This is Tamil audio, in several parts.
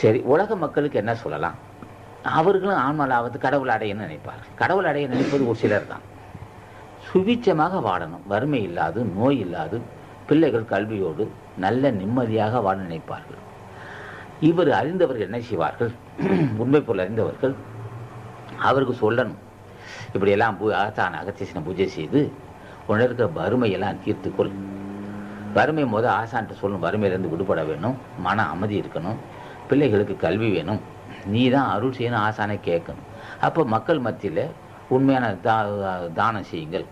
சரி, உலக மக்களுக்கு என்ன சொல்லலாம்? அவர்களும் ஆன்மலாவது கடவுள் அடையன்னு நினைப்பார்கள். கடவுள் அடைய நினைப்பது ஒரு சிலர் தான். சுபிட்சமாக வாழணும், வறுமை இல்லாது, நோய் இல்லாது, பிள்ளைகள் கல்வியோடு நல்ல நிம்மதியாக வாழ நினைப்பார்கள். இவர் அறிந்தவர்கள் என்ன செய்வார்கள்? உண்மை போல் அறிந்தவர்கள் அவருக்கு சொல்லணும், இப்படியெல்லாம் ஆசான அகத்தீசனை பூஜை செய்து உணர்கிற வறுமையெல்லாம் தீர்த்துக்கொள். வறுமை ஆசான்ட்டு சொல்லணும், வறுமையிலேருந்து விடுபட வேணும், மன அமைதி இருக்கணும், பிள்ளைகளுக்கு கல்வி வேணும், நீ தான் அருள் செய்யணும், ஆசானை கேட்கணும். அப்போ மக்கள் மத்தியில் உண்மையான தானம் செய்யுங்கள்,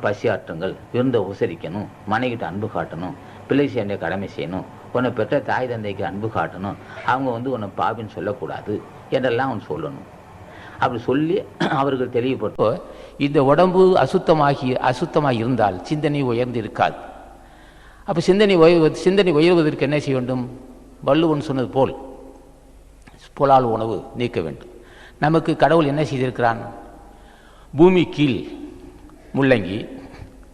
பசியாற்றுங்கள், விருந்த உபசரிக்கணும், மனைவிட்டு அன்பு காட்டணும், பிள்ளை சேர்ந்த கடமை செய்யணும், உன்னை பெற்ற தாய் தந்தைக்கு அன்பு காட்டணும், அவங்க உன்னை பாவின்னு சொல்லக்கூடாது என்றெல்லாம் அவன் சொல்லணும். அப்படி சொல்லி அவர்கள் தெளிவுபட்டோ இந்த உடம்பு அசுத்தமாக இருந்தால் சிந்தனை உயர்ந்து இருக்காது. அப்போ சிந்தனை உயர்வதற்கு என்ன செய்ய வேண்டும்? வள்ளுவன் சொன்னது போல் புலால் உணவு நீக்க வேண்டும். நமக்கு கடவுள் என்ன செய்திருக்கிறான்? பூமி கீழ் முள்ளங்கி,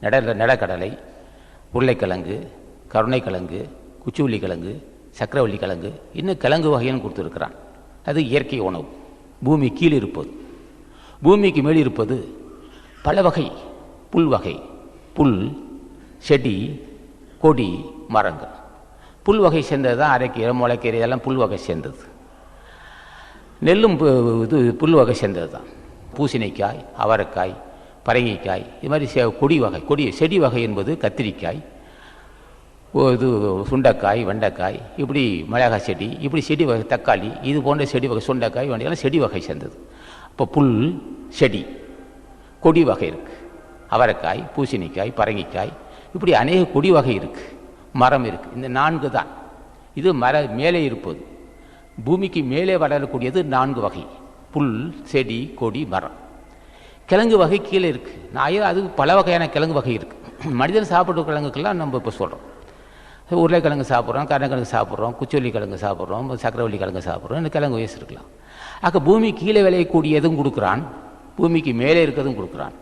நடக்கடலை, உருளைக்கிழங்கு, கருணைக்கிழங்கு, குச்சிவள்ளி கிழங்கு, சக்கரவள்ளி கிழங்கு, இன்னும் கிழங்கு வகைன்னு கொடுத்துருக்கிறான். அது இயற்கை உணவு. பூமி கீழ் இருப்பது, பூமிக்கு மேல் இருப்பது பல வகை புல் வகை, புல், செடி, கொடி, மரங்கள். புல் வகை சேர்ந்தது தான் அரைக்கீரை, முளைக்கீரை, இதெல்லாம் புல் வகை சேர்ந்தது. நெல்லும் இது புல் வகை சேர்ந்தது தான். பூசணிக்காய், அவரைக்காய், பரங்கிக்காய், இது மாதிரி கொடி வகை. செடி வகை என்பது கத்திரிக்காய், இது சுண்டைக்காய், வெண்டைக்காய், இப்படி மிளகாய் செடி, இப்படி செடி வகை, தக்காளி, இது போன்ற செடி வகை, சுண்டைக்காய், வெண்டைக்காய் செடி வகை சேர்ந்தது. இப்போ புல், செடி, கொடி வகை இருக்குது. அவரைக்காய், பூசணிக்காய், பரங்கிக்காய், இப்படி அநேக கொடி வகை இருக்குது. மரம் இருக்குது. இந்த 4 தான். இது மேலே இருப்பது. பூமிக்கு மேலே வளரக்கூடியது 4 வகை: புல், செடி, கொடி, மரம். கிழங்கு வகை கீழே இருக்குது. அது பல வகையான கிழங்கு வகை இருக்குது. மனிதன் சாப்பிட்ற கிழங்குக்கெல்லாம் நம்ம இப்போ சொல்கிறோம். உருளைக்கிழங்கு சாப்பிட்றோம், கருணைக்கிழங்கு சாப்பிட்றோம், குச்சிவள்ளி கிழங்கு சாப்பிட்றோம், சக்கரவள்ளி கிழங்கு சாப்பிட்றோம், இந்த கிழங்கு வயசு இருக்கலாம். ஆக பூமி கீழே விளையக்கூடியதும் கொடுக்குறான், பூமிக்கு மேலே இருக்கிறதும் கொடுக்குறான்.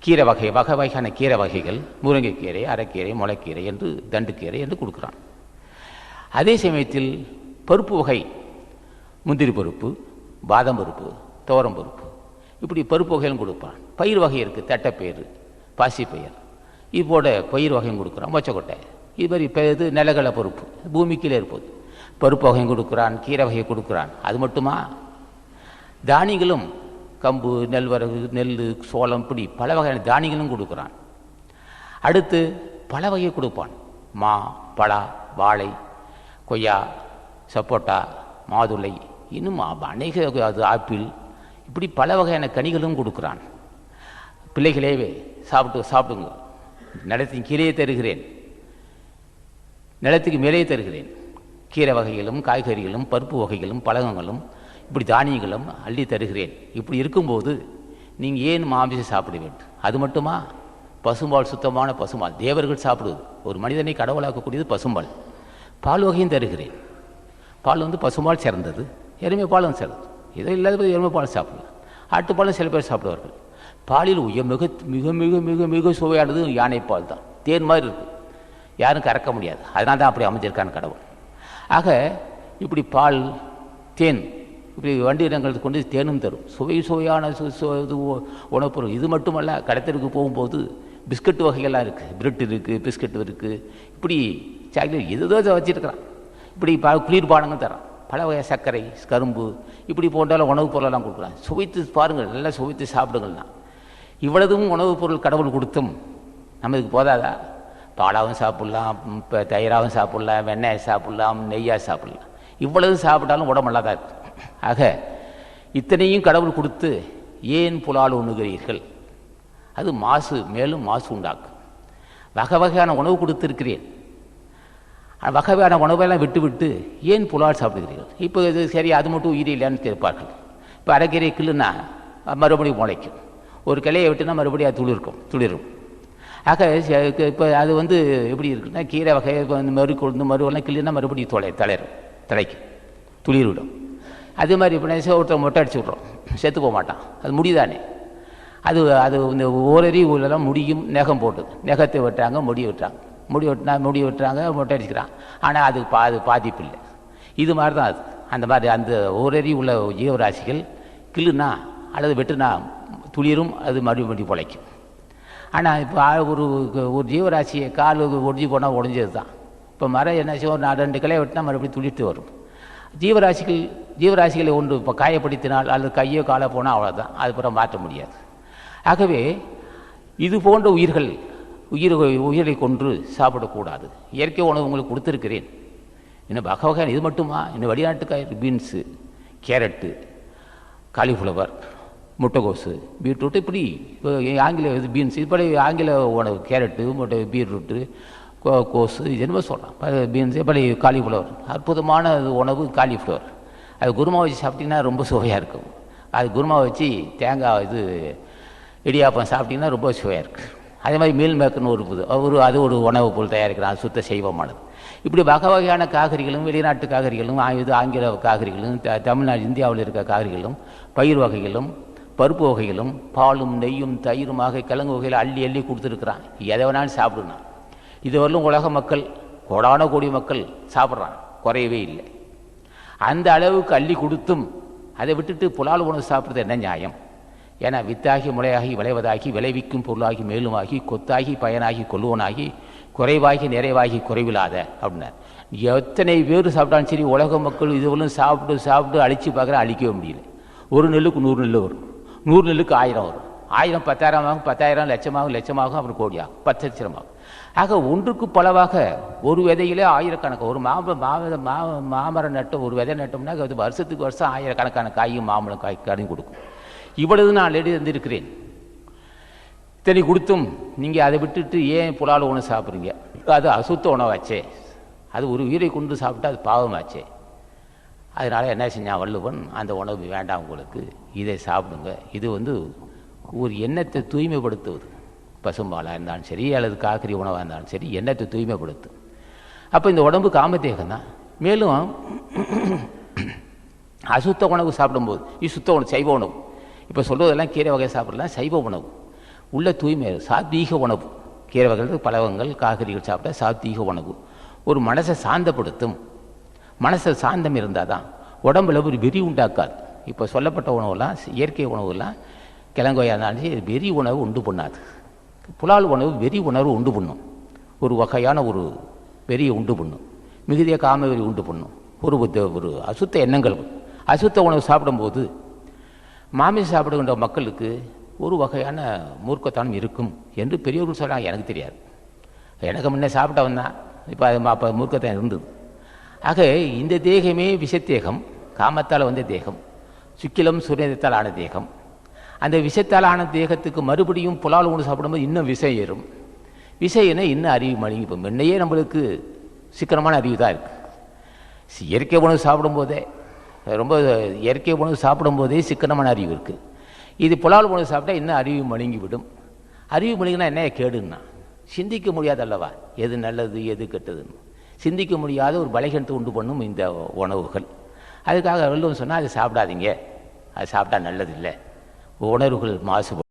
கீரை வகையான கீரை வகைகள், முருங்கைக்கீரை, அரைக்கீரை, முளைக்கீரை என்று, தண்டுக்கீரை என்று கொடுக்குறான். அதே சமயத்தில் பருப்பு வகை, முந்திரி பருப்பு, பாதம் பருப்பு, துவரம் பருப்பு, இப்படி பருப்பு வகைகளும் கொடுப்பான். பயிர் வகை இருக்குது, தட்டைப்பயிறு, பாசிப்பயிர், இப்போட பயிர் வகையும் கொடுக்குறான். மொச்சக்கொட்டை, இது மாதிரி இது நிலக்கடலை பருப்பு, பூமிக்கீழே இருப்பது. பருப்பு வகையும் கொடுக்குறான், கீரை வகையை கொடுக்குறான். அது மட்டுமா, தானியங்களும் கம்பு, நெல், சோளம், இப்படி பல வகையான தானியங்களும் கொடுக்குறான். அடுத்து பல வகையை கொடுப்பான். மா, பலா, வாழை, கொய்யா, சப்போட்டா, மாதுளை, இன்னும் அநேக, அது ஆப்பிள், இப்படி பல வகையான கனிகளும் கொடுக்குறான். பிள்ளைகளே சாப்பிடுங்க, நிலத்தின் கீழே தருகிறேன், நிலத்துக்கு மேலே தருகிறேன். கீரை வகைகளும், காய்கறிகளும், பருப்பு வகைகளும், பழங்களும், இப்படி தானியங்களும் அள்ளி தருகிறேன். இப்படி இருக்கும்போது நீங்கள் ஏன் மாமிசம் சாப்பிட வேண்டும்? அது மட்டுமா, பசும்பால், சுத்தமான பசும்பால் தேவர்கள் சாப்பிடுவது. ஒரு மனிதனை கடவுளாக்கக்கூடியது பசும்பால். பால் வகையும் தருகிறேன். பால் பசும்பால் சிறந்தது, எருமை பாலும் சிறந்தது. இதோ இல்லாத எருமை பால் சாப்பிடலாம். ஆட்டுப்பாலும் சில பேர் சாப்பிடுவார்கள். பாலில் மிக மிக மிக மிக மிக சுவையானது யானைப்பால் தான். தேன் மாதிரி இருக்குது, யாரும் கறக்க முடியாது. அதனால தான் அப்படி அமைஞ்சிருக்கான் கடவுள். ஆக இப்படி பால், தேன், இப்படி வண்டியிடங்களுக்கு கொண்டு தேனும் தரும். சுவையான உணவுப் பொருள். இது மட்டுமல்ல, கடத்தலுக்கு போகும்போது பிஸ்கட் வகைகள்லாம் இருக்குது. பிரெட் இருக்குது, பிஸ்கட் இருக்குது, இப்படி சாக்லேட் எதோ வச்சுருக்கிறான். இப்படி குளிர்பானங்கள் தரான். பல வகை சர்க்கரை, கரும்பு, இப்படி போன்ற உணவுப் பொருளெல்லாம் கொடுக்குறான். சுவைத்து பாருங்கள், நல்லா சுவைத்து சாப்பிடுங்கள்னா. இவ்வளவும் உணவுப் பொருள் கடவுள் கொடுத்தும் நமக்கு போதாதா? பாலாவும் சாப்பிட்லாம், இப்போ தயிராகவும் சாப்பிட்லாம், வெண்ணெயை சாப்பிட்லாம், நெய்யாக சாப்பிட்லாம். இவ்வளவு சாப்பிட்டாலும் உடம்பெல்லாம் தான் இருக்குது. ஆக இத்தனையும் கடவுள் கொடுத்து ஏன் புலால் உண்ணுகிறீர்கள்? அது மாசு, மேலும் மாசு உண்டாக்கும். வகை வகையான உணவு கொடுத்துருக்கிறேன், வகை வகையான உணவெல்லாம் விட்டு ஏன் புலால் சாப்பிடுகிறீர்கள்? இப்போ இது சரி, அது மட்டும் உயிரி இல்லைன்னு கேட்பார்கள். இப்போ அரைக்கீரை கிள்ளுனா மறுபடியும் முளைக்கும், ஒரு கிளையை விட்டுனா மறுபடியும் அது துளிரும். ஆக இப்போ அது எப்படி இருக்குன்னா, கீரை வகை மறுவெல்லாம் கிள்ளினா மறுபடியும் தலைக்கும், துளிர்விடும். அதே மாதிரி இப்போ ஒருத்தர் மொட்டை அடிச்சு விட்றோம், செத்து போக மாட்டான். அது முடிதானே. அது இந்த ஓரறி ஊரெல்லாம் முடியும், நெகம் போட்டுது. நெகத்தை வெட்டுறாங்க, முடி வெட்டுறாங்க, மொட்டை அடிச்சுக்கிறான். ஆனால் அது பாதிப்பு இல்லை. இது மாதிரி தான் அது. அந்த மாதிரி அந்த ஓரறி உள்ள ஜீவராசிகள் கிள்ளுனா அல்லது வெட்டுனா துளிரும், அது மறுபடியும் பிழைக்கும். ஆனால் இப்போ ஒரு ஜீவராசியை கால் ஒடிஞ்சு போனால் உடஞ்சது தான். இப்போ மரம் என்ன செய்யும், ஒரு 2 கிளையை வெட்டினா மறுபடியும் துளிர்த்து வரும். ஜீவராசிகளை ஒன்று இப்போ காயப்படுத்தினால் அல்லது கையோ காலை போனால் அவ்வளோதான், அதுக்கப்புறம் மாற்ற முடியாது. ஆகவே இது போன்ற உயிரை கொன்று சாப்பிடக்கூடாது. இயற்கை உணவு உங்களுக்கு கொடுத்துருக்கிறேன், இன்னும் வகையான இது மட்டுமா, இன்னும் வெளிநாட்டுக்காய் பீன்ஸு, கேரட்டு, காலிஃப்ளவர், முட்டைகோஸு, பீட்ரூட்டு, இப்படி ஆங்கில இது பீன்ஸ், இப்படி ஆங்கில உணவு கேரட்டு, பீட்ரூட்டு, கோஸு, இது என்னமோ சொல்லலாம், பீன்ஸ், இப்படி காலிஃப்ளவர், அற்புதமான உணவு காலிஃப்ளவர். அது குருமா வச்சு சாப்பிட்டிங்கன்னா ரொம்ப சுவையாக இருக்கும். அது குருமா வச்சு தேங்காய் இது இடியாப்பம் சாப்பிட்டிங்கன்னா ரொம்ப சுவையாக இருக்குது. அதே மாதிரி மீல் மேக்கர்னு அது ஒரு உணவு பொருள் தயாரிக்கிறான், அது சுத்த செய்வமானது. இப்படி வகையான காய்கறிகளும், வெளிநாட்டு காய்கறிகளும், ஆங்கில காய்கறிகளும், தமிழ்நாடு இந்தியாவில் இருக்க காய்கறிகளும், பயிர் வகைகளும், பருப்பு வகைகளும், பாலும் நெய்யும் தயிருமாக கிழங்கு வகையில் அள்ளி அள்ளி கொடுத்துருக்குறான். எதை வேணாலும் சாப்பிடுனான். இதுவரையிலும் உலக மக்கள், கோடான கோடி மக்கள் சாப்பிட்றான், குறையவே இல்லை. அந்த அளவுக்கு அள்ளி கொடுத்தும் அதை விட்டுட்டு புலால் உணவு சாப்பிட்றது என்ன நியாயம்? ஏன்னா வித்தாகி முளையாகி விளைவதாகி விளைவிக்கும் பொருளாகி மேலுமாகி கொத்தாகி பயனாகி கொள்ளுவனாகி குறைவாகி நிறைவாகி குறைவில்லாத அப்படின்னார். எத்தனை பேர் சாப்பிட்டாலும் சரி, உலக மக்கள் இதுவரையும் சாப்பிட்டு அழித்து பார்க்குற, அழிக்கவே முடியல. ஒரு நெல்லுக்கு 100 நெல் வரும், 100 நெல்லுக்கு 1000 வரும், 1000 10,000 ஆகும், 10,000 லட்சமாகும், அப்புறம் கோடியாகும், 10 லட்சமாகும். ஆக ஒன்றுக்கு பலவாக ஒரு விதையிலே ஆயிரக்கணக்கு, ஒரு மாமரம் நட்டு ஒரு விதை நட்டோம்னா அது வருஷத்துக்கு வருஷம் ஆயிரக்கணக்கான காயும் மாம்பழம் காயும் கொடுக்கும். இவ்வளவு நான் இருந்திருக்கிறேன். இத்தனை கொடுத்தும் நீங்கள் அதை விட்டுட்டு ஏன் புலால் உணவு சாப்பிட்றீங்க? அது அசுத்த உணவாச்சே, அது ஒரு உயிரை கொண்டு சாப்பிட்டா அது பாவமாச்சே. அதனால் என்ன செஞ்சான் வள்ளுவன், அந்த உணவு வேண்டாம் உங்களுக்கு, இதை சாப்பிடுங்க. இது ஒரு எண்ணத்தை தூய்மைப்படுத்துவது. பசும்பாலாக இருந்தாலும் சரி அல்லது காய்கறி உணவாக இருந்தாலும் சரி, எண்ணத்தை தூய்மைப்படுத்தும். அப்போ இந்த உடம்பு காமத்தேகம் தான். மேலும் அசுத்த உணவு சாப்பிடும்போது, இது சுத்த உணவு, சைவ உணவு. இப்போ சொல்வதெல்லாம் கீரை வகை சாப்பிடலாம், சைவ உணவு உள்ள தூய்மை, சாத்வீக உணவு. கீரை வகைகள், பழவங்கள், காய்கறிகள் சாப்பிட்டா சாத்வீக உணவு. ஒரு மனசை சாந்தப்படுத்தும். மனசை சாந்தம் இருந்தால் தான் உடம்புல ஒரு வெறி உண்டாக்காது. இப்போ சொல்லப்பட்ட உணவுலாம், இயற்கை உணவுலாம், கிழங்கோயா இருந்தாலும் சரி, வெறி உணவு உண்டு பண்ணாது. புலால் உணவு வெறி உணர்வு உண்டு பண்ணும், ஒரு வகையான ஒரு வெறியை உண்டு பண்ணும், மிகுதிய காம வெறி உண்டு பண்ணும், ஒரு அசுத்த எண்ணங்கள். அசுத்த உணவு சாப்பிடும்போது மாமிசம் சாப்பிடுகின்ற மக்களுக்கு ஒரு வகையான மூர்க்கத்தனம் இருக்கும் என்று பெரியவர்கள் சொல்கிறாங்க. எனக்கு தெரியாது, எனக்கு முன்னே சாப்பிட்டவன் தான். அப்போ மூர்க்கத்தனம் இருந்தது. ஆக இந்த தேகமே விஷத்தேகம், காமத்தால் வந்த தேகம், சுக்கிலம் சுரேதத்தால் ஆன தேகம். அந்த விஷத்தால் ஆன தேகத்துக்கு மறுபடியும் புலால் உணவு சாப்பிடும்போது இன்னும் விஷம் ஏறும். விஷம் ஏன்னா இன்னும் அறிவு மழுங்கி. இப்போ முன்னையே நம்மளுக்கு சிக்கனமான அறிவு தான் இருக்குது. இயற்கை உணவு சாப்பிடும்போதே, ரொம்ப இயற்கை உணவு சாப்பிடும்போதே சிக்கனமான அறிவு இருக்குது. இது புலால் உணவு சாப்பிட்டா இன்னும் அறிவு மழுங்கி விடும். அறிவு மழுங்கினா என்ன கேடுன்னா, சிந்திக்க முடியாதல்லவா எது நல்லது எது கெட்டதுன்னு. சிந்திக்க முடியாத ஒரு பலகீனத்தை உண்டு பண்ணும் இந்த உணவுகள். அதுக்காக வள்ளுவன் சொன்னால் அது சாப்பிடாதீங்க, அது சாப்பிட்டா நல்லதில்லை, உணர்வுகள் மாசுபடும்.